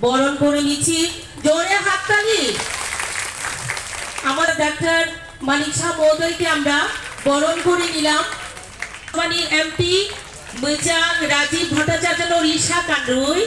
বরণ করে নিচ্ছি। জোরে হাততালি। আমাদের ডাক্তার মানিক শাহ মহোদয়কে আমরা বরণ করে নিলাম। মানে এমপি মৈচাং রাজীব ভট্টাচার্য রিসা কান্ডুই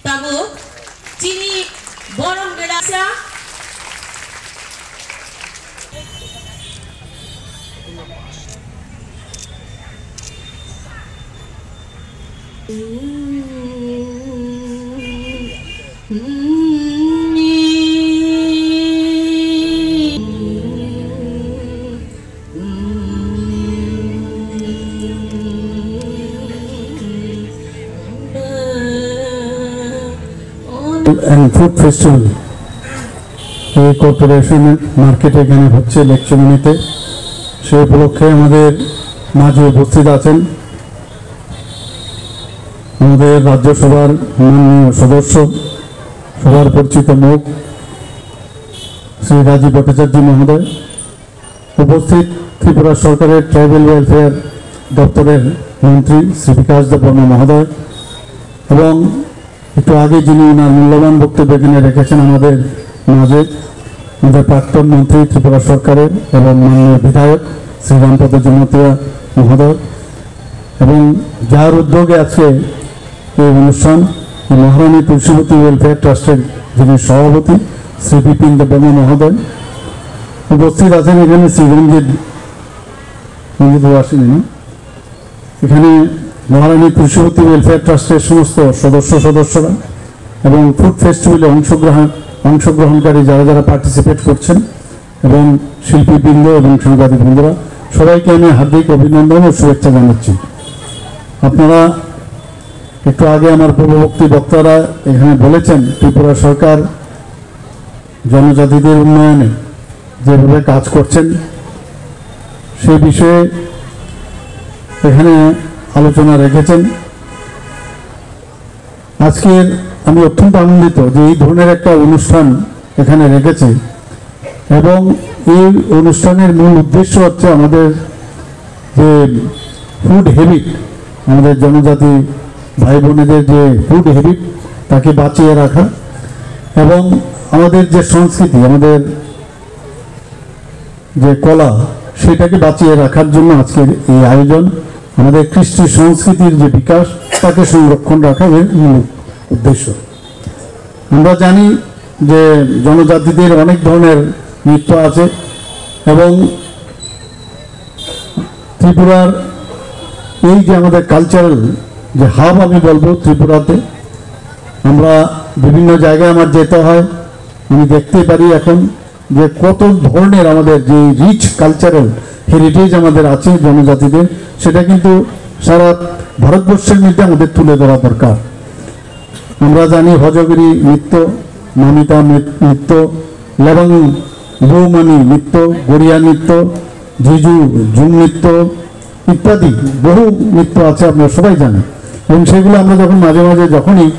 তাবো চিনি বরণ গেড়াসা and food festival এই কর্পোরেশন মার্কেট এখানে হচ্ছে লেকচুমনিতে। সেই উপলক্ষে আমাদের মাঝে উপস্থিত আছেন আমাদের রাজ্যসভার মাননীয় সদস্য, সবার পরিচিত মুখ শ্রী রাজীব ভট্টাচার্য মহোদয়, উপস্থিত ত্রিপুরা সরকারের ট্রাইবাল ওয়েলফেয়ার দপ্তরের মন্ত্রী শ্রী বিকাশ দেববর্মা মহোদয়, এবং একটু আগে যিনি ওনার মূল্যবান বক্তব্য এখানে রেখেছেন আমাদের মাঝে আমাদের প্রাক্তন মন্ত্রী ত্রিপুরা সরকারের এবং মাননীয় বিধায়ক শ্রী রামপদ জমাতিয়া মহোদয়, এবং যার উদ্যোগে আজকে এই অনুষ্ঠান মহারানী তুলসীবতী ওয়েলফেয়ার ট্রাস্টের যিনি সভাপতি শ্রী বিপিন দেববর্মা মহোদয়, উপস্থিত আছেন এখানে শ্রী রঞ্জিত আসেনি না, এখানে মহারানী তুলসীবতী ওয়েলফেয়ার ট্রাস্টের সমস্ত সদস্যরা এবং ফুড ফেস্টিভ্যালে অংশগ্রহণকারী যারা যারা পার্টিসিপেট করছেন এবং শিল্পীবৃন্দ এবং সাংবাদিক বন্ধুরা, সবাইকে আমি হার্দিক অভিনন্দন ও শুভেচ্ছা জানাচ্ছি। আপনারা একটু আগে আমার পূর্ববর্তী বক্তারা এখানে বলেছেন ত্রিপুরা সরকার জনজাতিদের উন্নয়নে যেভাবে কাজ করছেন সেই বিষয়ে এখানে আলোচনা রেখেছেন। আজকের আমি অত্যন্ত আনন্দিত যে এই ধরনের একটা অনুষ্ঠান এখানে রেখেছে, এবং এই অনুষ্ঠানের মূল উদ্দেশ্য হচ্ছে আমাদের যে ফুড হ্যাবিট, আমাদের জনজাতি ভাই বোনেদের যে ফুড হ্যাবিট তাকে বাঁচিয়ে রাখা, এবং আমাদের যে সংস্কৃতি, আমাদের যে কলা সেটাকে বাঁচিয়ে রাখার জন্য আজকের এই আয়োজন। আমাদের কৃষ্টি সংস্কৃতির যে বিকাশ তাকে সংরক্ষণ রাখা এর মূল উদ্দেশ্য। আমরা জানি যে জনজাতিদের অনেক ধরনের নৃত্য আছে, এবং ত্রিপুরার এই যে আমাদের কালচারাল যে হাব আমি বলবো ত্রিপুরাতে, আমরা বিভিন্ন জায়গায় আমার যেতে হয়, আমি দেখতে পারি এখন যে কত ধরনের আমাদের যে রিচ কালচারাল হেরিটেজ আমাদের আছে জনজাতিদের, সেটা কিন্তু সারা ভারতবর্ষের মধ্যে আমাদের তুলে ধরা দরকার। আমরা জানি হজগিরি নৃত্য, মামিতা নৃত্য, লবং বৌমানি নৃত্য, গড়িয়া নৃত্য, ঝিঝু ঝুম নৃত্য ইত্যাদি বহু নৃত্য আছে, আপনারা সবাই জানেন। এবং সেগুলো আমরা যখন মাঝে মাঝে যখনই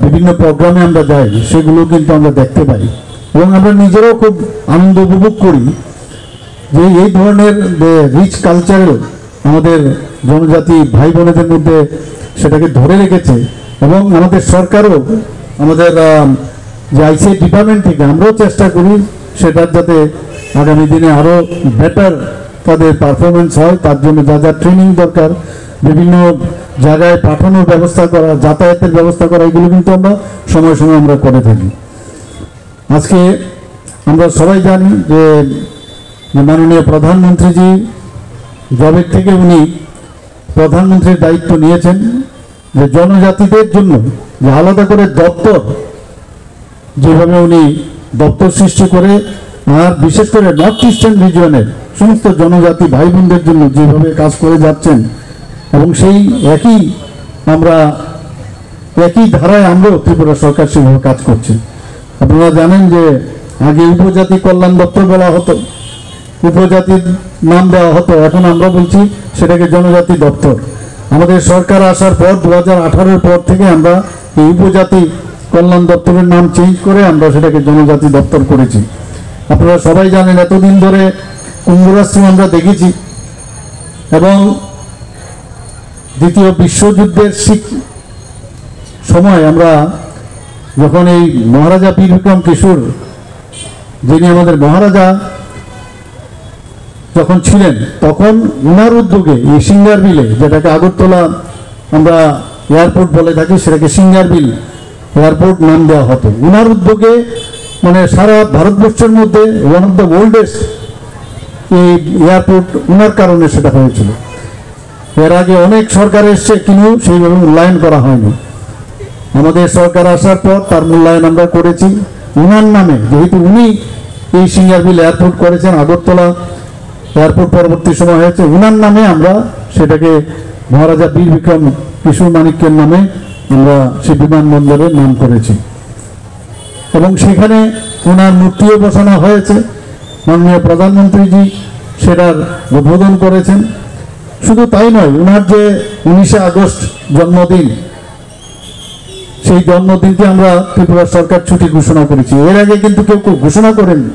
বিভিন্ন প্রোগ্রামে আমরা যাই সেগুলো কিন্তু আমরা দেখতে পাই, এবং আমরা নিজেরাও খুব আনন্দ উপভোগ করি যে এই ধরনের রিচ কালচারাল আমাদের জনজাতি ভাই বোনেদের মধ্যে সেটাকে ধরে রেখেছে। এবং আমাদের সরকারও আমাদের যে আইসিআই ডিপার্টমেন্ট থেকে আমরাও চেষ্টা করি সেটার যাতে আগামী দিনে আরও বেটার তাদের পারফরমেন্স হয়, তার জন্য যা যা ট্রেনিং দরকার, বিভিন্ন জায়গায় পাঠানোর ব্যবস্থা করা, যাতায়াতের ব্যবস্থা করা, এগুলো কিন্তু আমরা সময় সময় আমরা করে থাকি। আজকে আমরা সবাই জানি যে মাননীয় প্রধানমন্ত্রীজি জবের থেকে উনি প্রধানমন্ত্রীর দায়িত্ব নিয়েছেন যে জনজাতিদের জন্য যে আলাদা করে দপ্তর, যেভাবে উনি দপ্তর সৃষ্টি করে, আর বিশেষ করে নর্থ ইস্টার্ন রিজিয়নের সমস্ত জনজাতি ভাই বোনদের জন্য যেভাবে কাজ করে যাচ্ছেন, এবং সেই একই ধারায় আমরাও ত্রিপুরা সরকার সেভাবে কাজ করছে। আপনারা জানেন যে আগে উপজাতি কল্যাণ দপ্তর বলা হতো, উপজাতির নাম দেওয়া হতো, এখন আমরা বলছি সেটাকে জনজাতি দপ্তর। আমাদের সরকার আসার পর 2018 পর থেকে আমরা এই উপজাতি কল্যাণ দপ্তরের নাম চেঞ্জ করে আমরা সেটাকে জনজাতি দপ্তর করেছি। আপনারা সবাই জানেন এতদিন ধরে কুম্ভরাষ্ট্র আমরা দেখেছি, এবং দ্বিতীয় বিশ্বযুদ্ধের সময় আমরা যখন এই মহারাজা বীর বিক্রম কিশোর, যিনি আমাদের মহারাজা যখন ছিলেন, তখন উনার উদ্যোগে এই সিঙ্গারবিলে, যেটাকে আগরতলা আমরা এয়ারপোর্ট বলে থাকি, সেটাকে সিঙ্গারবিল এয়ারপোর্ট নাম দেওয়া হতো। উনার উদ্যোগে মানে সারা ভারতবর্ষের মধ্যে ওয়ান অফ দ্য ওল্ডেস্ট এই এয়ারপোর্ট উনার কারণে সেটা হয়েছিল। এর আগে অনেক সরকার এসছে, কিন্তু সেইভাবে মূল্যায়ন করা হয়নি। আমাদের সরকার আসার পর তার মূল্যায়ন আমরা করেছি উনার নামে, যেহেতু উনি এই সিঙ্গারবিল এয়ারপোর্ট করেছেন, আগরতলা এয়ারপোর্ট পরবর্তী সময় হয়েছে উনার নামে, আমরা সেটাকে মহারাজা বীর বিক্রম কিশোর মানিক্যের নামে আমরা সেই বিমানবন্দরের নাম করেছি এবং সেখানে ওনার মূর্তিও বসানো হয়েছে। মাননীয় প্রধানমন্ত্রীজি সেটার উদ্বোধন করেছেন। শুধু তাই নয়, ওনার যে 19শে আগস্ট জন্মদিন, সেই জন্মদিনকে আমরা ত্রিপুরা সরকার ছুটি ঘোষণা করেছি। এর আগে কিন্তু কেউ ঘোষণা করেননি।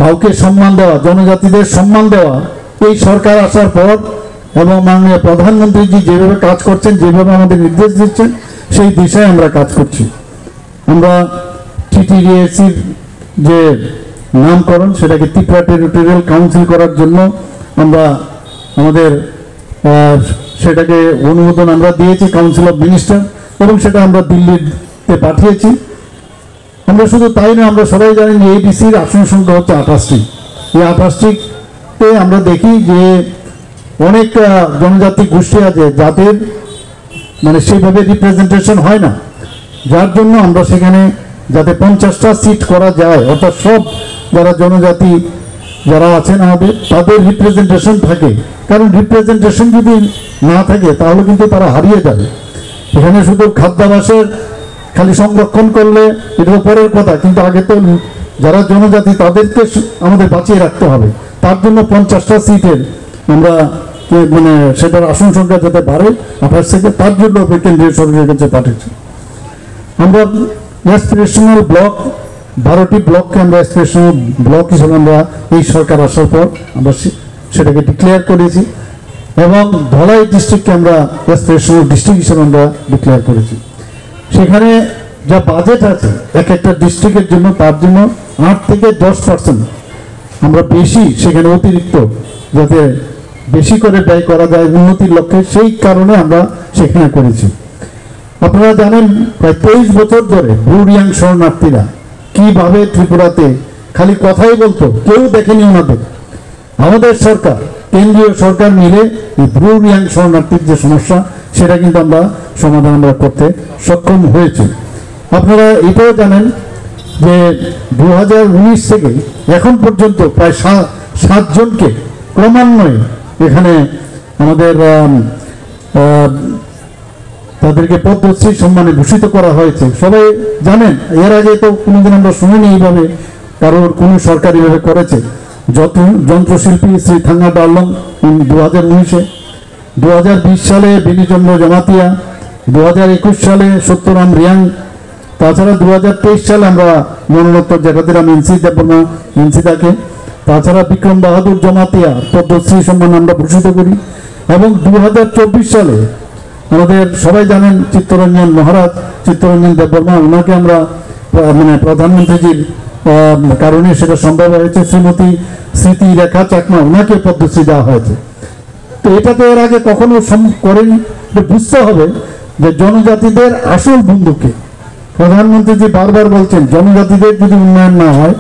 কাউকে সম্মান দেওয়া, জনজাতিদের সম্মান দেওয়া এই সরকার আসার পর এবং মাননীয় প্রধানমন্ত্রীজি যেভাবে কাজ করছেন, যেভাবে আমাদের নির্দেশ দিচ্ছেন, সেই দিশায় আমরা কাজ করছি। আমরা টিটিডিএসির যে নামকরণ, সেটাকে ত্রিপুরা টেরিটোরিয়াল কাউন্সিল করার জন্য আমরা আমাদের সেটাকে অনুমোদন আমরা দিয়েছি কাউন্সিল অফ মিনিস্টার, এবং সেটা আমরা দিল্লিতে পাঠিয়েছি। আমরা শুধু তাই না, আমরা সবাই জানি যে এডিসির আসন সংখ্যা হচ্ছে 28টি। এই 28টিতে আমরা দেখি যে অনেক জনজাতি গোষ্ঠী আছে যাদের মানে সেইভাবে রিপ্রেজেন্টেশন হয় না, যার জন্য আমরা সেখানে যাতে 50টা সিট করা যায়, অর্থাৎ সব যারা জনজাতি যারা আছেন আমাদের, তাদের রিপ্রেজেন্টেশন থাকে। কারণ রিপ্রেজেন্টেশন যদি না থাকে তাহলে কিন্তু তারা হারিয়ে যাবে। এখানে শুধু খাদ্যাভ্যাসের খালি সংরক্ষণ করলে এটা পরের কথা, কিন্তু আগে তো যারা জনজাতি তাদেরকে আমাদের বাঁচিয়ে রাখতে হবে। তার জন্য 50টা সিটের আমরা মানে সেটার আসন সংখ্যা যাতে বাড়ে 28 থেকে, তার জন্য কেন্দ্রীয় সরকারের কাছে পাঠিয়েছি। আমরা অ্যাসপিরেশনাল ব্লক 12টি ব্লককে আমরা অ্যাসপিরেশনাল ব্লক হিসেবে আমরা এই সরকার আসার পর আমরা সেটাকে ডিক্লেয়ার করেছি এবং ধলাই ডিস্ট্রিক্টকে আমরা অ্যাসপিরেশনাল ডিস্ট্রিক্ট হিসেবে আমরা ডিক্লেয়ার করেছি। সেখানে যা বাজেট আছে এক একটা ডিস্ট্রিক্টের জন্য, তার জন্য 8 থেকে 10% আমরা বেশি সেখানে অতিরিক্ত যাতে বেশি করে ব্যয় করা যায় উন্নতির লক্ষ্যে, সেই কারণে আমরা সেখানে করেছি। আপনারা জানেন প্রায় 23 বছর ধরে ব্রু রিয়াং শরণার্থীরা কিভাবে ত্রিপুরাতে খালি কথাই বলতো, কেউ দেখেনি ওনাদের। আমাদের সরকার, কেন্দ্রীয় সরকার মিলে এই ব্রু রিয়াং শরণার্থীর যে সমস্যা, সেটা কিন্তু আমরা সমাধান আমরা করতে সক্ষম হয়েছি। আপনারা এটাও জানেন যে 2019 থেকে এখন পর্যন্ত প্রায় 7 জনকে ক্রমান্বয়ে এখানে আমাদের তাদেরকে পদ্মশ্রী সম্মানে ভূষিত করা হয়েছে। সবাই জানেন, এর আগে তো কোনোদিন আমরা শুনিনি এইভাবে কারোর কোনো সরকারিভাবে করেছে। যন্ত্রশিল্পী শ্রী থাঙ্গা ডার্লং 2019-এ, 2020 সালে বিনিচন্দ্র জমাতিয়া, 2021 সালে সত্যরাম রিয়াং, তাছাড়া 2023 সালে আমরা মরণোত্তর জ্যাঠাদিরাম ইনসিদাকে, তাছাড়া বিক্রম বাহাদুর জমাতিয়া পদ্মশ্রী সম্মান আমরা ভূষিত করি। এবং 2024 সালে আমাদের সবাই জানেন চিত্তরঞ্জন মহারাজ, চিত্তরঞ্জন দেববর্মা, ওনাকে আমরা মানে প্রধানমন্ত্রীজির কারণে সেটা সম্ভব হয়েছে। শ্রীমতী স্মৃতি রেখা চাকমা, ওনাকে পদ্মশ্রী দেওয়া হয়েছে। তো এটা তো এর আগে কখনো করেনি। বুঝতে হবে যে জনজাতিদের আসল বন্ধুকে, প্রধানমন্ত্রীজি বারবার বলছেন জনজাতিদের যদি উন্নয়ন না হয়,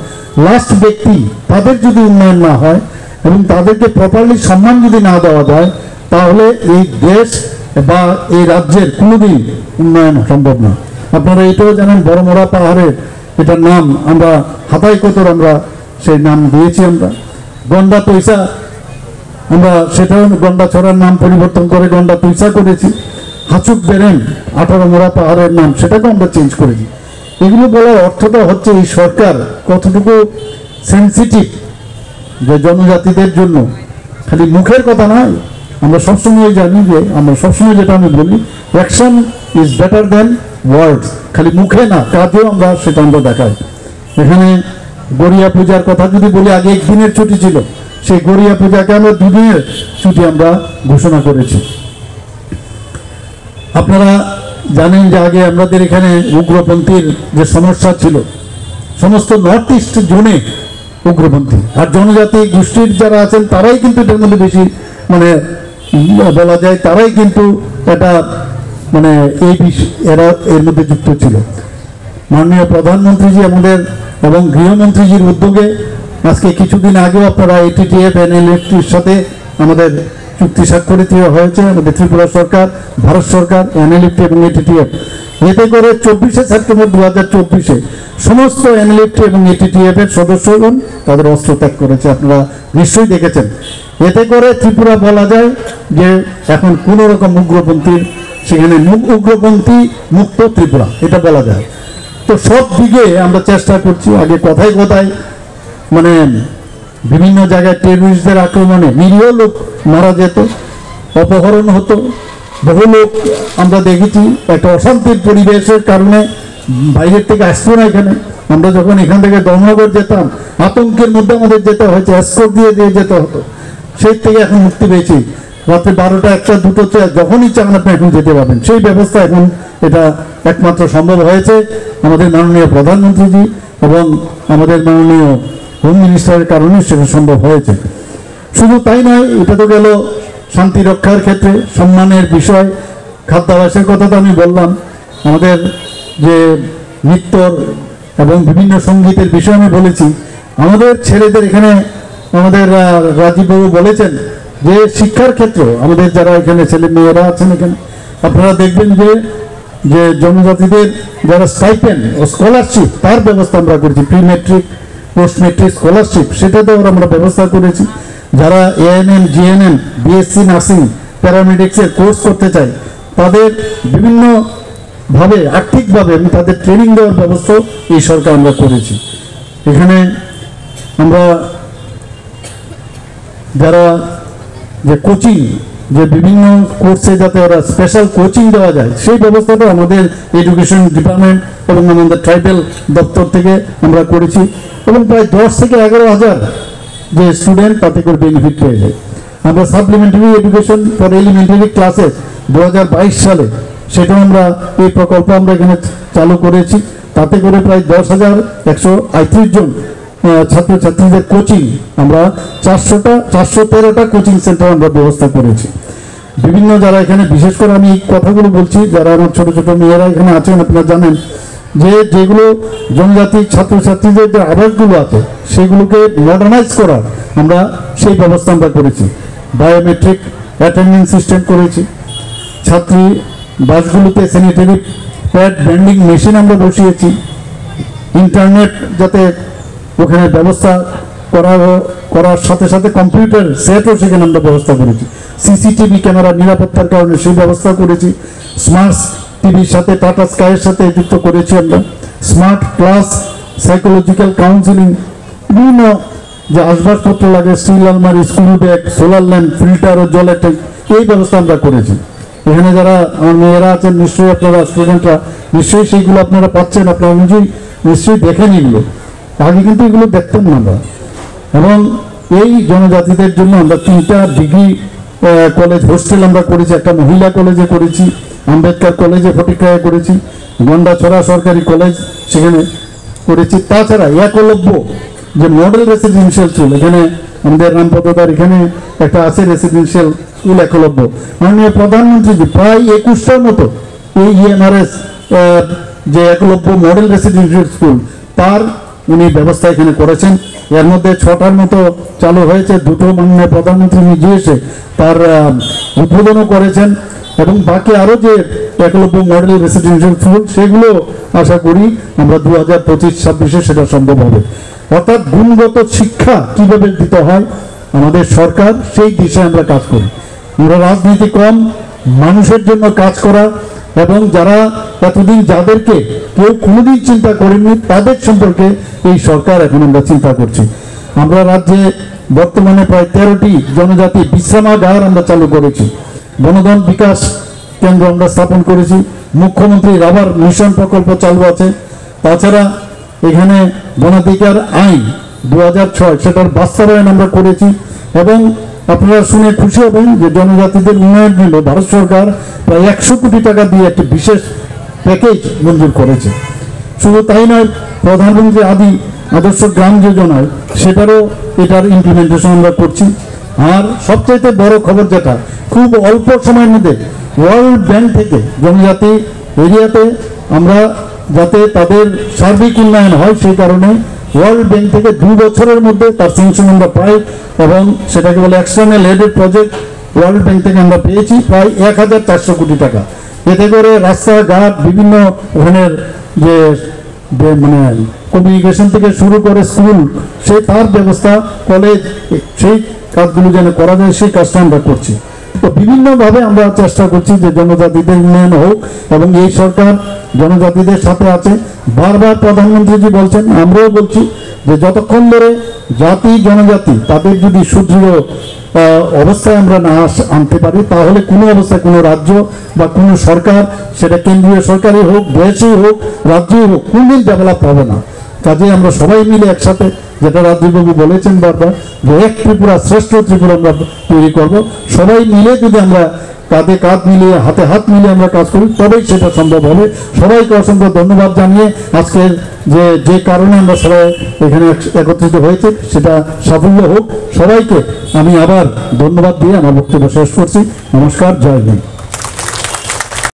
লাস্ট ব্যক্তি তাদের যদি উন্নয়ন না হয় এবং তাদেরকে প্রপারলি সম্মান যদি না দেওয়া যায়, তাহলে এই দেশ বা এই রাজ্যের কোনোদিন উন্নয়ন সম্ভব না। আপনারা এটাও জানেন বড়মোড়া পাহাড়ের এটার নাম আমরা হাতাই কতর আমরা সেই নাম দিয়েছি। আমরা গন্ডা পয়সা, আমরা সেটাও গন্ডা ছড়ার নাম পরিবর্তন করে গন্ডা পয়সা করেছি। হাচুক বেরেন 18 মোড়া পাহাড়ের নাম, সেটাকে আমরা চেঞ্জ করেছি। এগুলো বলার অর্থটা হচ্ছে এই সরকার কতটুকু সেন্সিটিভ, যে জনজাতিদের জন্য খালি মুখের কথা নয়, আমরা সবসময় জানি যে আমরা সবসময় যেটা আমি বলি, অ্যাকশন ইজ বেটার দেন ওয়ার্ডস। খালি মুখে না, কাজেও আমরা সেটা আমরা দেখাই। এখানে গড়িয়া পূজার কথা যদি বলি, আগে 1 দিনের ছুটি ছিল, সেই গড়িয়া পূজাকে আমরা 2 দিনের ছুটি আমরা ঘোষণা করেছি। আপনারা জানেন যে আগে আমাদের এখানে উগ্রপন্থীর যে সমস্যা ছিল, সমস্ত নর্থ ইস্ট জোনে উগ্রপন্থী, আর জনজাতি গোষ্ঠীর যারা আছেন তারাই কিন্তু এটার মধ্যে বেশি মানে বলা যায়, তারাই কিন্তু এটা মানে এরা এর মধ্যে যুক্ত ছিল। মাননীয় প্রধানমন্ত্রীজি আমাদের এবং গৃহমন্ত্রীজির উদ্যোগে আজকে কিছুদিন আগেও আপনারা ATTF NLFTর সাথে আমাদের চুক্তি স্বাক্ষরিত হয়েছে, আমাদের ত্রিপুরা সরকার, ভারত সরকার, NLFT এবং ATTF। এতে করে 24শে সেপ্টেম্বর 2024-এ সমস্ত NLFT এবং ATTF এর সদস্যগণ তাদের অস্ত্র ত্যাগ করেছে, আপনারা নিশ্চয়ই দেখেছেন। এতে করে ত্রিপুরা বলা যায় যে এখন কোনো রকম উগ্রপন্থীর সেখানে উগ্রপন্থী মুক্ত ত্রিপুরা, এটা বলা যায়। তো সব দিকে আমরা চেষ্টা করছি। আগে কথায় কথায় মানে বিভিন্ন জায়গায় টেররিস্টদের আক্রমণে নিরীহ লোক মারা যেত, অপহরণ হতো, বহু লোক আমরা দেখেছি একটা অশান্তির পরিবেশের কারণে বাইরের থেকে আসতো না এখানে। আমরা যখন এখান থেকে ধর্মনগর যেতাম আতঙ্কের মধ্যে আমাদের যেতে হয়েছে, এসকর্ট দিয়ে যেতে হতো। সেই থেকে এখন মুক্তি পেয়েছি, রাত্রে 12টা 1টা 2টো যখনই চান আপনি এখন যেতে পারবেন, সেই ব্যবস্থা এখন এটা একমাত্র সম্ভব হয়েছে আমাদের মাননীয় প্রধানমন্ত্রীজি এবং আমাদের মাননীয় হোম মিনিস্টারের কারণে সেটা সম্ভব হয়েছে। শুধু তাই নয়, এটা তো গেল শান্তি রক্ষার ক্ষেত্রে, সম্মানের বিষয়। খাদ্যাভ্যাসের কথা তো আমি বললাম, আমাদের যে নৃত্যর এবং বিভিন্ন সঙ্গীতের বিষয় আমি বলেছি। আমাদের ছেলেদের এখানে আমাদের রাজীববাবু বলেছেন যে শিক্ষার ক্ষেত্র আমাদের যারা এখানে ছেলে মেয়েরা আছেন এখানে, আপনারা দেখবেন যে জনজাতিদের যারা স্টাইপেন্ড ও স্কলারশিপ তার ব্যবস্থা আমরা করেছি, pre matric post matric scholarship সেটাতেও আমরা ব্যবস্থা করেছি। যারা ANM GNM BSc নার্সিং প্যারামেডিক্সের কোর্স করতে চায় তাদের বিভিন্নভাবে আর্থিকভাবে এবং তাদের ট্রেনিং দেওয়ার ব্যবস্থা এই সরকার আমরা করেছি। এখানে আমরা যারা যে কোচিং, যে বিভিন্ন কোর্সে যাতে ওরা স্পেশাল কোচিং দেওয়া যায় সেই ব্যবস্থাটা আমাদের এডুকেশন ডিপার্টমেন্ট এবং আমাদের ট্রাইবাল দপ্তর থেকে আমরা করেছি, এবং প্রায় 10 থেকে 11,000 যে স্টুডেন্ট তাতে করে বেনিফিট পেয়ে যায়। আমরা supplementary education for elementary classes 2022 সালে সেটাও আমরা এই প্রকল্প আমরা এখানে চালু করেছি, তাতে করে প্রায় 10,138 জন ছাত্রছাত্রীদের কোচিং আমরা 413টা কোচিং সেন্টার আমরা ব্যবস্থা করেছি। বিভিন্ন যারা এখানে, বিশেষ করে আমি এই কথাগুলো বলছি যারা আমার ছোট ছোট মেয়েরা এখানে আছেন, আপনারা জানেন যে যেগুলো জনজাতি ছাত্রছাত্রীদের যে আবাসগুলো আছে সেগুলোকে মডার্নাইজ করার আমরা সেই ব্যবস্থা আমরা করেছি। বায়োমেট্রিক অ্যাটেন্ডেন্স সিস্টেম করেছি, ছাত্রী বাসগুলোতে স্যানিটারি প্যাড ভেন্ডিং মেশিন আমরা বসিয়েছি, ইন্টারনেট যাতে ওখানে ব্যবস্থা করার সাথে সাথে কম্পিউটার সেটও সেখানে আমরা ব্যবস্থা করেছি, CCTV ক্যামেরা নিরাপত্তার কারণে সেই ব্যবস্থা করেছি, স্মার্ট টিভির সাথে টাটা স্কাইয়ের সাথে যুক্ত করেছি আমরা, স্মার্ট ক্লাস, সাইকোলজিক্যাল কাউন্সিলিং, বিভিন্ন যে আসবাবপত্র লাগে, স্টিল আলমারি, school bag, solar lamp, filter ও জলের ট্যাঙ্ক, এই ব্যবস্থা আমরা করেছি। এখানে যারা আমার মেয়েরা আছেন নিশ্চয়ই আপনারা স্টুডেন্টরা নিশ্চয়ই সেইগুলো আপনারা পাচ্ছেন, আপনারা নিজেই নিশ্চয়ই দেখেন এগুলো, আগে কিন্তু এগুলো দেখতেন না আমরা। এবং এই জনজাতিদের জন্য আমরা 3টা ডিগ্রি কলেজ হোস্টেল আমরা করেছি, একটা মহিলা কলেজে করেছি, আম্বেদকর কলেজে ফটিকরায় করেছি, গন্ডাছড়া সরকারি কলেজ সেখানে করেছি। তাছাড়া একলব্য যে মডেল রেসিডেন্সিয়াল স্কুল এখানে আমাদের রামপদদার এখানে একটা আছে রেসিডেন্সিয়াল স্কুল একলব্য, মাননীয় প্রধানমন্ত্রী প্রায় 21টার মতো এই EMRS যে একলব্য মডেল রেসিডেন্সিয়াল স্কুল তার উনি ব্যবস্থা এখানে করেছেন। এর মধ্যে 6টার মতো চালু হয়েছে, 2টো মাননীয় প্রধানমন্ত্রী নিজে এসে তার উদ্বোধনও করেছেন, এবং বাকি আরও যে একলব্য মডেল রেসিডেন্সিয়াল স্কুল সেগুলো আশা করি আমরা 2025-26 সেটা সম্ভব হবে। অর্থাৎ গুণগত শিক্ষা কিভাবে দিতে হয় আমাদের সরকার সেই দিশায় আমরা কাজ করি। আমরা রাজনীতি কম, মানুষের জন্য কাজ করা, এবং যারা এতদিন যাদেরকে কেউ কোনোদিন চিন্তা করেননি তাদের সম্পর্কে এই সরকার এখন আমরা চিন্তা করছি। আমরা রাজ্যে বর্তমানে প্রায় 13টি জনজাতি বিশ্রামাগার আমরা চালু করেছি, বনধন বিকাশ কেন্দ্র আমরা স্থাপন করেছি, মুখ্যমন্ত্রী রাবার মিশন প্রকল্প চালু আছে। তাছাড়া এখানে বনাধিকার আইন 2006 সেটার বাস্তবায়ন আমরা করেছি, এবং আপনারা শুনে খুশি হবেন যে জনজাতিদের উন্নয়ন জন্য ভারত সরকার প্রায় 100 কোটি টাকা দিয়ে একটি বিশেষ প্যাকেজ মঞ্জুর করেছে। শুধু তাই নয়, প্রধানমন্ত্রী আদর্শ গ্রাম যোজনায় সেটারও এটার ইমপ্লিমেন্টেশন আমরা করছি। আর সবচাইতে বড় খবর যেটা, খুব অল্প সময়ের মধ্যে ওয়ার্ল্ড ব্যাংক থেকে জনজাতি এরিয়াতে আমরা যাতে তাদের সার্বিক উন্নয়ন হয় সেই কারণে ওয়ার্ল্ড ব্যাংক থেকে 2 বছরের মধ্যে তার স্যাংশন আমরা পাই, এবং সেটাকে বলে external aided project. World bank থেকে আমরা পেয়েছি প্রায় 1400 কোটি টাকা। এতে করে রাস্তাঘাট, বিভিন্ন ধরনের যে মানে কমিউনিকেশন থেকে শুরু করে স্কুল, সেই তার ব্যবস্থা, কলেজ, সেই কাজগুলো যেন করা যায় সেই কাজটা আমরা করছি। তো বিভিন্নভাবে আমরা চেষ্টা করছি যে জনজাতিদের উন্নয়ন হোক, এবং এই সরকার জনজাতিদের সাথে আছে। বারবার প্রধানমন্ত্রীজি বলছেন, আমরাও বলছি যে যতক্ষণ ধরে জাতি জনজাতি তাদের যদি সুদৃঢ় অবস্থায় আমরা না আনতে পারি, তাহলে কোনো অবস্থায় কোনো রাজ্য বা কোনো সরকার, সেটা কেন্দ্রীয় সরকারই হোক, দেশই হোক, রাজ্যই হোক, কোনদিন ডেভেলপ হবে না। কাজে আমরা সবাই মিলে একসাথে, যেটা রাজীববাবু বলেছেন বারবার, যে এক ত্রিপুরা শ্রেষ্ঠ ত্রিপুরা আমরা তৈরি করব। সবাই মিলে যদি আমরা কাঁধে কাঁধ মিলিয়ে, হাতে হাত মিলিয়ে আমরা কাজ করি, তবেই সেটা সম্ভব হবে। সবাইকে অসংখ্য ধন্যবাদ জানিয়ে আজকের যে কারণে আমরা সবাই এখানে একত্রিত হয়েছে সেটা সাফল্য হোক। সবাইকে আমি আবার ধন্যবাদ দিয়ে আমার বক্তব্য শেষ করছি। নমস্কার, জয় হিন্দ।